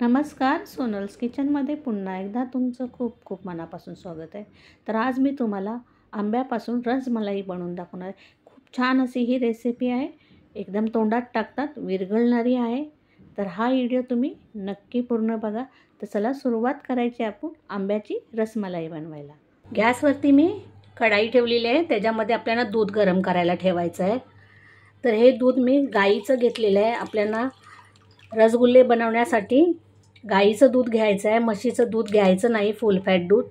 नमस्कार, सोनल्स किचनमध्ये पुन्हा एकदा तुमचं खूप खूप मनापासून स्वागत आहे. तर आज मी तुम्हाला आंब्यापासून रसमलाई बनवून दाखवणार आहे. खूप छान अशी ही रेसिपी आहे. एकदम तोंडात टाकतात विरघळणारी आहे. तर हा व्हिडिओ तुम्ही नक्की पूर्ण बघा. तर चला सुरुवात करायची आपण आंब्याची रसमलाई बनवायला. गॅसवरती मी कढाई ठेवलेली आहे. त्याच्यामध्ये आपल्याला दूध गरम करायला ठेवायचं आहे. तर हे दूध मी गाईचं घेतलेलं आहे. आपल्याला रसगुल्ले बनवण्यासाठी गाईचं दूध घ्यायचं आहे, म्हशीचं दूध घ्यायचं नाही, फुल फॅट दूध.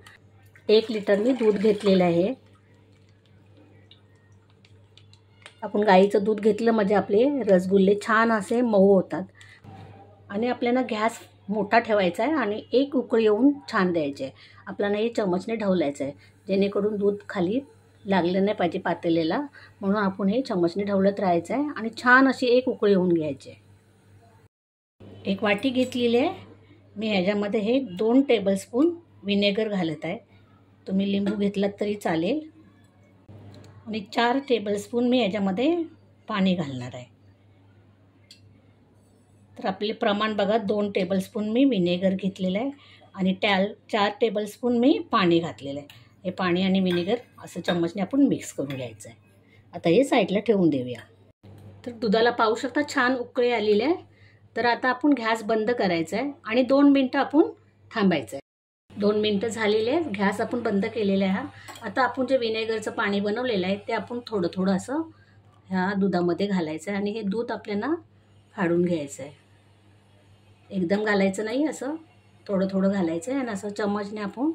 1 लिटर मी दूध घेतलेलं आहे. आपण गाईचं दूध घेतलं म्हणजे आपले रसगुल्ले छान असे मऊ होतात. आणि आपल्याला गॅस मोठा ठेवायचा आहे आणि 1 उकळी येऊन छान द्यायचे आहे. आपल्याला हे चमचने ढवलायचं आहे, जेणेकरून दूध खाली लागलं नाही पाहिजे पातेल्याला. म्हणून आपण हे चमचने ढवलत राहायचं आहे आणि छान अशी 1 उकळी येऊन घ्यायची. 1 वाटी घेतलेली आहे मी. ह्याच्यामध्ये हे 2 टेबलस्पून विनेगर घालत आहे. तुम्ही लिंबू घेतलात तरी चालेल. आणि 4 टेबलस्पून मी ह्याच्यामध्ये पाणी घालणार आहे. तर आपले प्रमाण बघा, 2 टेबलस्पून मी विनेगर घेतलेलं आहे आणि 4 टेबलस्पून मी पाणी घातलेलं आहे. हे पाणी आणि विनेगर असं चम्मचने आपण मिक्स करून घ्यायचं आहे. आता हे साईडला ठेवून देऊया. तर दुधाला पाहू शकता छान उकळी आलेली आहे. तर आता आपण गॅस बंद करायचा आहे आणि 2 मिनटं आपण थांबायचं आहे. 2 मिनटं झालेले आहेत. गॅस आपण बंद केलेला आहे. आता आपण जे विनेगरचं पाणी बनवलेलं आहे ते आपण थोडं थोडं असं ह्या दुधामध्ये घालायचं आहे आणि हे दूध आपल्याला फाडून घ्यायचं आहे. एकदम घालायचं नाही, असं थोडं थोडं घालायचं आहे आणि असं चम्मचने आपण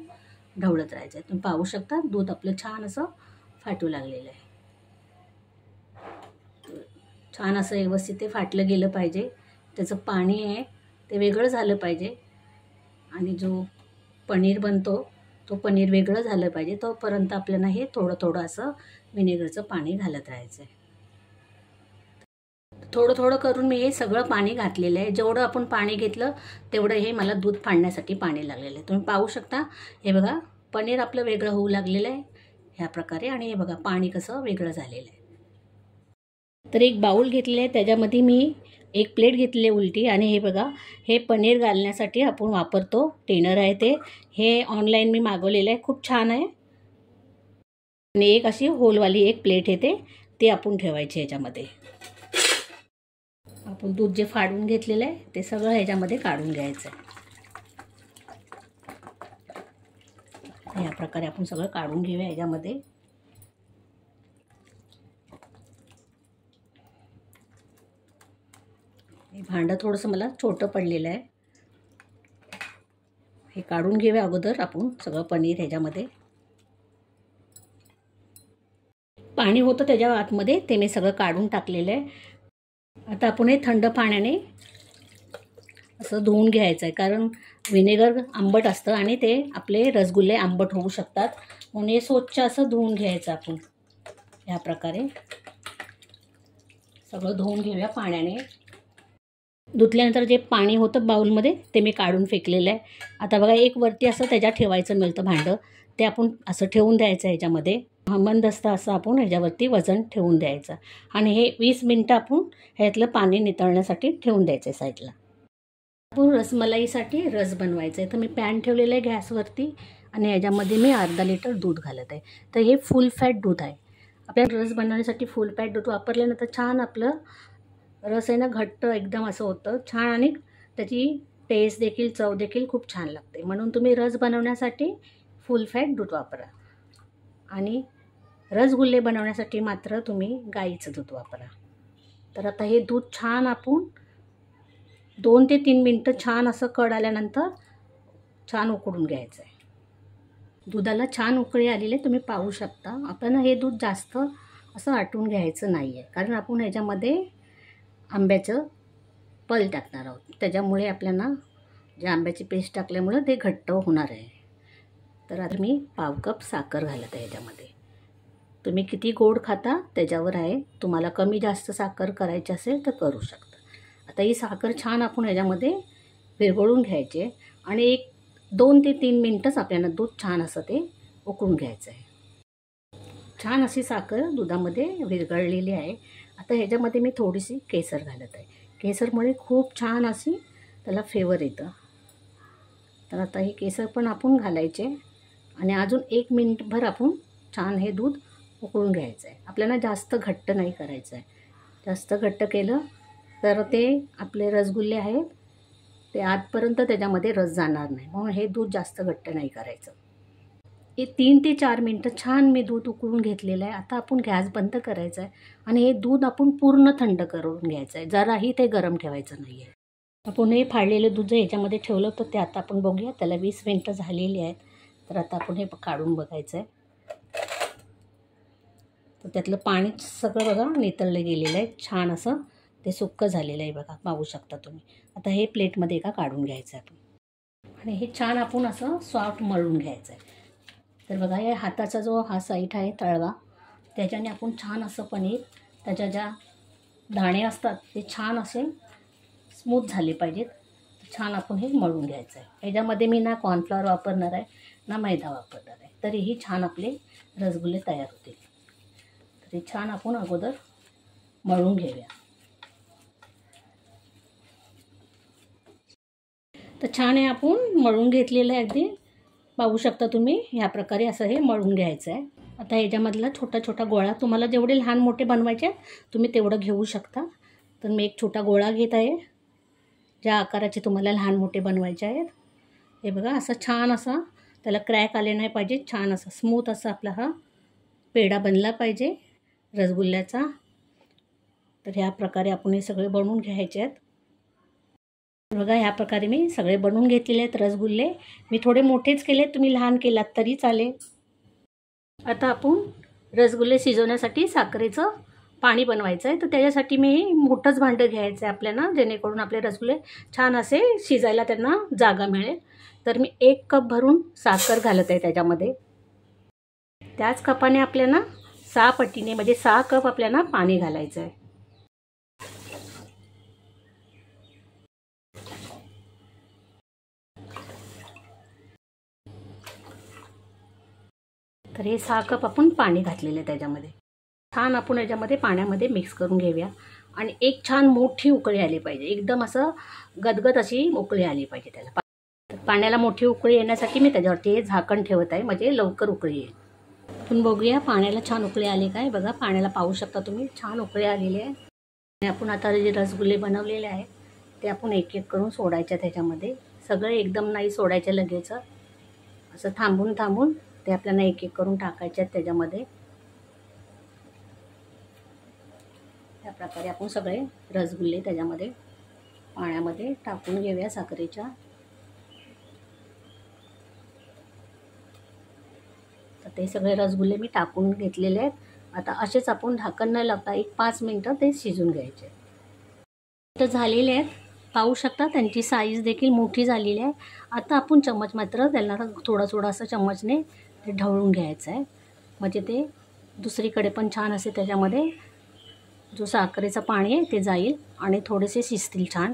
ढवळत राहायचं आहे. तुम्ही पाहू शकता दूध आपलं छान असं फाटू लागलेलं आहे. छान असं व्यवस्थित ते फाटलं गेलं पाहिजे. त्याचं पाणी आहे ते वेगळं झालं पाहिजे आणि जो पनीर बनतो तो पनीर वेगळं झालं पाहिजे. तोपर्यंत आपल्याला हे थोडं थोडं असं विनेगरचं पाणी घालत राहायचं आहे. थोडं थोडं करून मी हे सगळं पाणी घातलेलं आहे. जेवढं आपण पाणी घेतलं तेवढं हे मला दूध फाडण्यासाठी पाणी लागलेलं आहे. तुम्ही पाहू शकता. हे बघा, पनीर आपलं वेगळं होऊ लागलेलं आहे ह्या प्रकारे. आणि हे बघा पाणी कसं वेगळं झालेलं आहे. तर 1 बाउल घेतलेलं आहे. त्याच्यामध्ये मी 1 प्लेट घेतली उलटी. आणि हे बघा, हे पनीर घालण्यासाठी आपण वापरतो टेनर आहे ते. हे ऑनलाईन मी मागवलेलं आहे, खूप छान आहे. आणि एक अशी होलवाली 1 प्लेट येते, ते आपण ठेवायची ह्याच्यामध्ये. आपण दूध जे फाडून घेतलेलं आहे ते सगळं ह्याच्यामध्ये काढून घ्यायचं आहे. या प्रकारे आपण सगळं काढून घेऊया ह्याच्यामध्ये. हे भांडं थोडंसं मला छोटं पडलेलं आहे. हे काढून घेऊया अगोदर आपण सगळं पनीर ह्याच्यामध्ये. पाणी होतं त्याच्या आतमध्ये, ते मी सगळं काढून टाकलेलं आहे. आता आपण हे थंड पाण्याने असं धुवून घ्यायचं आहे, कारण विनेगर आंबट असतं आणि ते आपले रसगुल्ले आंबट होऊ शकतात. म्हणून हे स्वच्छ असं धुवून घ्यायचं आपण. ह्या प्रकारे सगळं धुवून घेऊया पाण्याने. धुतल्यानंतर जे पाणी होतं बाउलमध्ये ते मी काढून फेकलेलं आहे. आता बघा, एक वरती असं त्याच्यात ठेवायचं मिळतं भांडं, ते आपण असं ठेवून द्यायचं ह्याच्यामध्ये. मंदस्त असं आपण ह्याच्यावरती वजन ठेवून द्यायचं आणि हे 20 मिनटं आपण ह्यातलं पाणी नितळण्यासाठी ठेवून द्यायचं आहे साईडला. आपण रसमलाईसाठी रस बनवायचं आहे. तर मी पॅन ठेवलेलं आहे गॅसवरती आणि ह्याच्यामध्ये मी अर्धा लिटर दूध घालत आहे. तर हे फुल फॅट दूध आहे. आपल्याला रस बनवण्यासाठी फुल फॅट दूध वापरल्यानंतर छान आपलं रस आहे ना, घट्ट एकदम असं होतं छान आणि त्याची टेस्ट देखील, चव देखील खूप छान लागते. म्हणून तुम्ही रस बनवण्यासाठी फुल फॅट दूध वापरा आणि रसगुल्ले बनवण्यासाठी मात्र तुम्ही गाईचं दूध वापरा. तर आता हे दूध छान आपण 2 ते 3 मिनटं छान असं कड आल्यानंतर छान उकळून घ्यायचं आहे. दुधाला छान उकळी आलेली आहे, तुम्ही पाहू शकता. आपण हे दूध जास्त असं आटून घ्यायचं नाही आहे, कारण आपण ह्याच्यामध्ये आंब्याचं पल टाकणार आहोत. त्याच्यामुळे आपल्याला जे आंब्याची पेस्ट टाकल्यामुळं ते घट्ट होणार आहे. तर आता मी पाव कप साखर घालत आहे ह्याच्यामध्ये. तुम्ही किती गोड खाता त्याच्यावर आहे. तुम्हाला कमी जास्त साखर करायची असेल तर करू शकता. आता ही साखर छान आपण ह्याच्यामध्ये विरघळून घ्यायची आणि 2 ते 3 मिनटंच आपल्याला दूध छान असं ते उकळून घ्यायचं आहे. छान अशी साखर दुधामध्ये विरघळलेली आहे. आता ह्याच्यामध्ये मी थोडीशी केसर घालत आहे. केसरमुळे खूप छान अशी त्याला फ्लेवर येतं तर आता हे केसर पण आपण घालायचे आणि अजून 1 मिनिटभर आपण छान हे दूध उकळून घ्यायचं आहे. आपल्याला जास्त घट्ट नाही करायचं आहे. जास्त घट्ट केलं तर ते आपले रसगुल्ले आहेत ते आतपर्यंत त्याच्यामध्ये रस जाणार नाही, म्हणून हे दूध जास्त घट्ट नाही करायचं. हे 3 ते 4 मिनटं छान मी दूध उकळून घेतलेलं आहे. आता आपण गॅस बंद करायचा आहे आणि हे दूध आपण पूर्ण थंड करून घ्यायचं आहे. जराही ते गरम ठेवायचं नाही आहे. आपण हे फाडलेलं दूध जर ह्याच्यामध्ये ठेवलं तर ते आता आपण बघूया. त्याला 20 मिनटं झालेली आहेत. तर आता आपण हे काढून बघायचं आहे. तर त्यातलं पाणी सगळं बघा नितळलं गेलेलं आहे. छान असं ते सुक्कं झालेलं आहे बघा, पाहू शकता तुम्ही. आता हे प्लेटमध्ये एका काढून घ्यायचं आहे आपण आणि हे छान आपण असं सॉफ्ट मळून घ्यायचं आहे. तर बघा हे हाताचा जो हा साईड आहे तळवा, त्याच्याने आपण छान असं पनीर त्याच्या ज्या दाणे असतात ते छान असे स्मूथ झाले पाहिजेत. छान आपण हे मळून घ्यायचं आहे. ह्याच्यामध्ये मी ना कॉर्नफ्लॉवर वापरणार आहे ना मैदा वापरणार आहे, तरीही छान आपले रसगुल्ले तयार होतील. तर हे छान आपण अगोदर मळून घेऊया. तर छान हे आपण मळून घेतलेलं आहे. अगदी पाहू शकता तुम्ही ह्या प्रकारे असं हे मळून घ्यायचं आहे. आता ह्याच्यामधला छोटा छोटा गोळा तुम्हाला जेवढे लहान मोठे बनवायचे तुम्ही तेवढं घेऊ शकता. तर मी एक छोटा गोळा घेत आहे, ज्या आकाराचे तुम्हाला लहान मोठे बनवायचे आहेत. हे बघा असं छान असा त्याला क्रॅक आले नाही पाहिजे, छान असा स्मूथ असा आपला हा पेढा बनला पाहिजे रसगुल्ल्याचा. तर ह्या प्रकारे आपण हे सगळे बनवून घ्यायचे आहेत. बघा ह्या प्रकारे मी सगळे बनवून घेतलेले आहेत रसगुल्ले. मी थोडे मोठेच केले, तुम्ही लहान केलात तरी चालेल. आता आपण रसगुल्ले शिजवण्यासाठी साखरेचं पाणी बनवायचं आहे. तर त्याच्यासाठी मी मोठंच भांडं घ्यायचं आहे आपल्याला, जेणेकरून आपले रसगुल्ले छान असे शिजायला त्यांना जागा मिळेल. तर मी 1 कप भरून साखर घालत आहे त्याच्यामध्ये. त्याच कपाने आपल्याला 6 पटीने म्हणजे 6 कप आपल्याला पाणी घालायचं आहे. तर हे 6 कप आपण पाणी घातलेलं आहे त्याच्यामध्ये. छान आपण याच्यामध्ये पाण्यामध्ये मिक्स करून घेऊया आणि एक छान मोठी उकळी आली पाहिजे. एकदम असं गदगद अशी उकळी आली पाहिजे त्याला. पाण्याला मोठी उकळी येण्यासाठी मी त्याच्यावरती हे झाकण ठेवत आहे, म्हणजे लवकर उकळी येईल. आपण बघूया पाण्याला छान उकळी आली काय. बघा पाण्याला पाहू शकता तुम्ही, छान उकळी आलेली आहे. आणि आपण आता जे रसगुल्ले बनवलेले आहेत ते आपण एक एक करून सोडायचे त्याच्यामध्ये. सगळे एकदम नाही सोडायचे लगेच, असं थांबून थांबून ते आपल्याला एक एक करून टाकायचे आहेत त्याच्यामध्ये. त्या प्रकारे आपण सगळे रसगुल्ले त्याच्यामध्ये पाण्यामध्ये टाकून घेऊया साखरेच्या. तर ते सगळे रसगुल्ले मी टाकून घेतलेले आहेत. आता असेच आपण झाकण न लावता 1-5 मिनटं ते शिजून घ्यायचे. तर झालेले आहेत, पाहू शकता त्यांची साईज देखील मोठी झालेली आहे. आता आपण चम्मच मात्र त्यांना थोडा थोडा असं चम्मचने ते ढवळून घ्यायचं आहे, म्हणजे ते दुसरीकडे पण छान असे त्याच्यामध्ये जो साखरेचं पाणी आहे ते जाईल आणि थोडेसे शिजतील छान.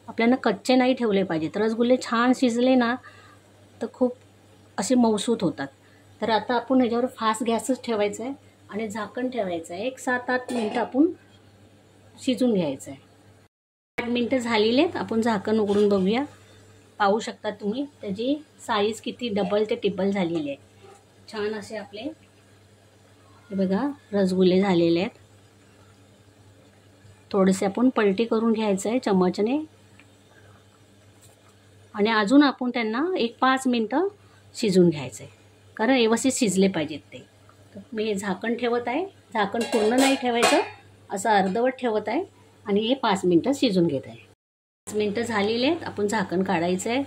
आपल्याला कच्चे नाही ठेवले पाहिजेत. रसगुल्ले छान शिजले ना तर खूप असे मऊसूत होतात. तर आता आपण ह्याच्यावर फास्ट गॅसच ठेवायचा आहे आणि झाकण ठेवायचं आहे. 7-8 मिनटं आपण शिजून घ्यायचं आहे. 8 मिनटं झालेली आहेत, आपण झाकण उघडून बघूया. पाहू शकता तुम्ही त्याची साईज किती डबल ते टिबल झालेली आहे. छान असे आपले हे बघा रसगुल्ले झालेले आहेत. थोडेसे आपण पलटी करून घ्यायचं आहे चम्मचने आणि अजून आपण त्यांना 1-5 मिनटं शिजून घ्यायचं आहे, कारण व्यवस्थित शिजले पाहिजेत ते. तर मी झाकण ठेवत आहे. झाकण पूर्ण नाही ठेवायचं, असं अर्धवट ठेवत आहे आणि हे 5 मिनटं शिजून घेत आहे. 5 मिनटं झालेले आहेत, आपण झाकण काढायचं आहे.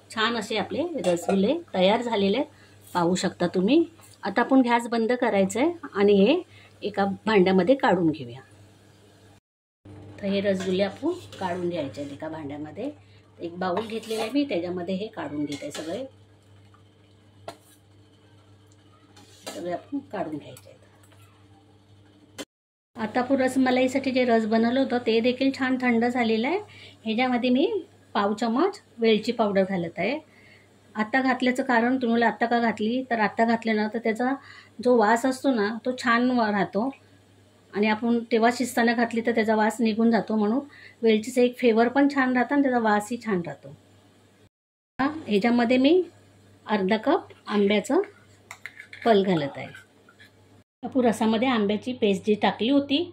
छान असे आपले रसगुल्ले तयार झालेले आहेत, पाहू शकता तुम्ही. आता आपण गॅस बंद करायचं आहे आणि हे एका भांड्यामध्ये काढून घेऊया. तर हे रसगुल्ले आपण काढून घ्यायचे आहेत एका भांड्यामध्ये. एक बाउल घेतलेला आहे मी, त्याच्यामध्ये हे काढून घेत आहे सगळे आपण काढून घ्यायचे आहेत. आता आपण रसमलाईसाठी जे रस बनवलं होतं ते देखील छान थंड झालेलं आहे. ह्याच्यामध्ये मी पाव चमच वेलची पावडर घालत आहे. आत्ता घातल्याचं कारण, तुम्हाला आत्ता का घातली तर आत्ता घातलं ना तर त्याचा जो वास असतो ना तो छान राहतो आणि आपण तेव्हा शिजताना घातली तर त्याचा वास निघून जातो, म्हणून वेलचीचं एक फ्लेवर पण छान राहतं आणि त्याचा वासही छान राहतो. ह्याच्यामध्ये मी अर्धा कप आंब्याचं पल घालत आहे. आपण रसामध्ये आंब्याची पेस्ट जी टाकली होती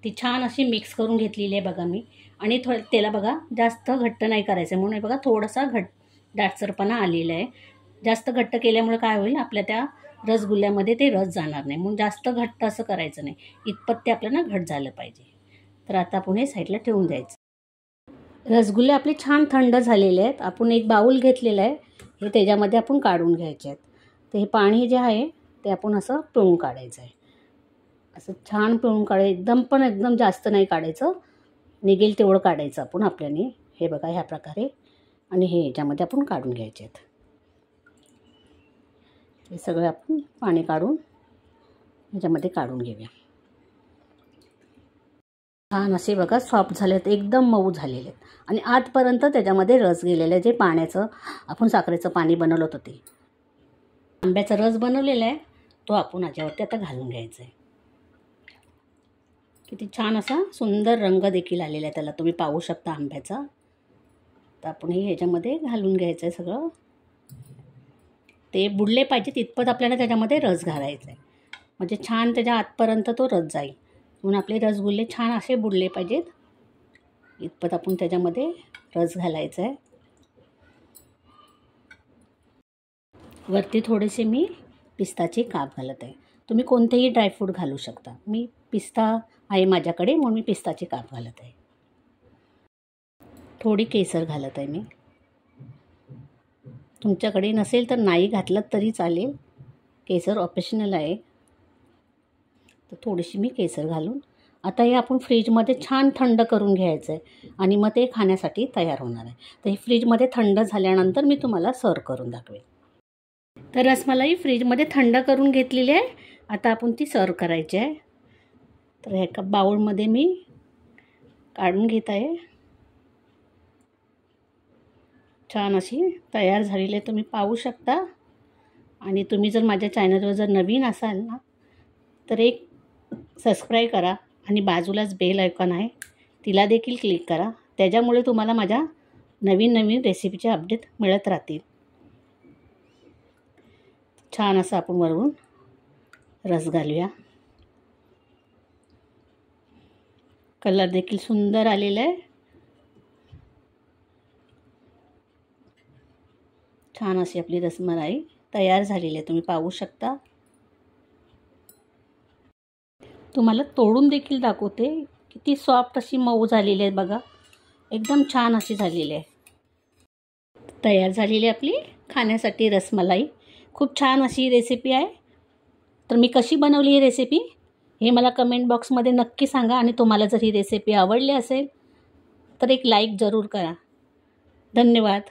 ती छान अशी मिक्स करून घेतलेली आहे बघा मी. आणि त्याला बघा जास्त घट्ट नाही करायचं, म्हणून बघा थोडासा दाटसरपणा आलेला आहे. जास्त घट्ट केल्यामुळे काय होईल, आपल्या त्या रसगुल्ल्यामध्ये ते रस जाणार नाही, म्हणून जास्त घट्ट असं करायचं नाही. इतपत ते आपल्याला घट झालं पाहिजे. तर आता आपण हे साईडला ठेवून द्यायचं. रसगुल्ले आपले छान थंड झालेले आहेत. आपण एक बाऊल घेतलेला आहे, हे त्याच्यामध्ये आपण काढून घ्यायचे आहेत. तर हे पाणी जे आहे ते आपण असं पिळून काढायचं आहे. असं छान पिळून एकदम जास्त नाही काढायचं, निघेल तेवढं काढायचं आपण आपल्याने. हे बघा ह्या प्रकारे. आणि हे ह्याच्यामध्ये आपण काढून घ्यायचे आहेत. हे सगळं आपण पाणी काढून ह्याच्यामध्ये काढून घेऊया. छान असे बघा सॉफ्ट झाले आहेत, एकदम मऊ झालेले आहेत. आणि आतपर्यंत त्याच्यामध्ये रस गेलेला आहे, जे पाण्याचं आपण साखरेचं पाणी बनवलं होतं ते. आंब्याचा रस बनवलेला आहे तो आपण याच्यावरती आता घालून घ्यायचा आहे. किती छान असा सुंदर रंग देखील आलेला आहे त्याला, तुम्ही पाहू शकता आंब्याचा. तर आपण हे ह्याच्यामध्ये घालून घ्यायचं आहे सगळं. ते बुडले पाहिजे तितपत आपल्याला त्याच्यामध्ये रस घालायचा आहे, म्हणजे छान त्याच्या आतपर्यंत तो रस जाईल. म्हणून आपले रसगुल्ले छान असे बुडले पाहिजेत इतपत आपण त्याच्यामध्ये रस घालायचा आहे. वरती थोडेसे मी पिस्ताचे काप घालत आहे. तुम्ही कोणतेही ड्रायफ्रूट घालू शकता. मी पिस्ता आहे माझ्याकडे म्हणून मी पिस्ताचे काप घालत आहे. थोडी केसर घालत आहे मी. तुमच्याकडे नसेल तर नाही घातलं तरी चालेल, केसर ऑप्शनल आहे. तर थोडीशी मी केसर घालून आता हे आपण फ्रीजमध्ये छान थंड करून घ्यायचं आहे आणि मग ते खाण्यासाठी तयार होणार आहे. तर हे फ्रीजमध्ये थंड झाल्यानंतर मी तुम्हाला सर्व करून दाखवेन. तर रसमलाई फ्रीजमध्ये थंड करून घेतलेली आहे. आता आपण ती सर्व करायची आहे. तर एका बाउलमध्ये मी काढून घेत आहे. छान अशी तयार झालेली आहे, तुम्ही पाहू शकता. आणि तुम्ही जर माझ्या चॅनलवर जर नवीन असाल ना तर एक सबस्क्राईब करा आणि बाजूलाच बेल आयकॉन आहे तिला देखील क्लिक करा. त्याच्यामुळे तुम्हाला माझ्या नवीन रेसिपीचे अपडेट मिळत राहतील. छान असं आपण वरून रस घालूया. कलर देखील सुंदर आलेला आहे. छान अशी आपली रसमलाई तयार झालेली आहे, तुम्ही पाहू शकता. तुम्हाला तोडून देखील दाखवते, किती सॉफ्ट अशी मऊ झालेली आहे बघा. एकदम छान अशी झालेली आहे. तयार झालेली आपली खाण्यासाठी रसमलाई. खूप छान अशी रेसिपी आहे. तर मी कशी बनवली ही रेसिपी हे मला कमेंट बॉक्समध्ये नक्की सांगा. आणि तुम्हाला जर ही रेसिपी आवडली असेल तर एक लाईक जरूर करा. धन्यवाद.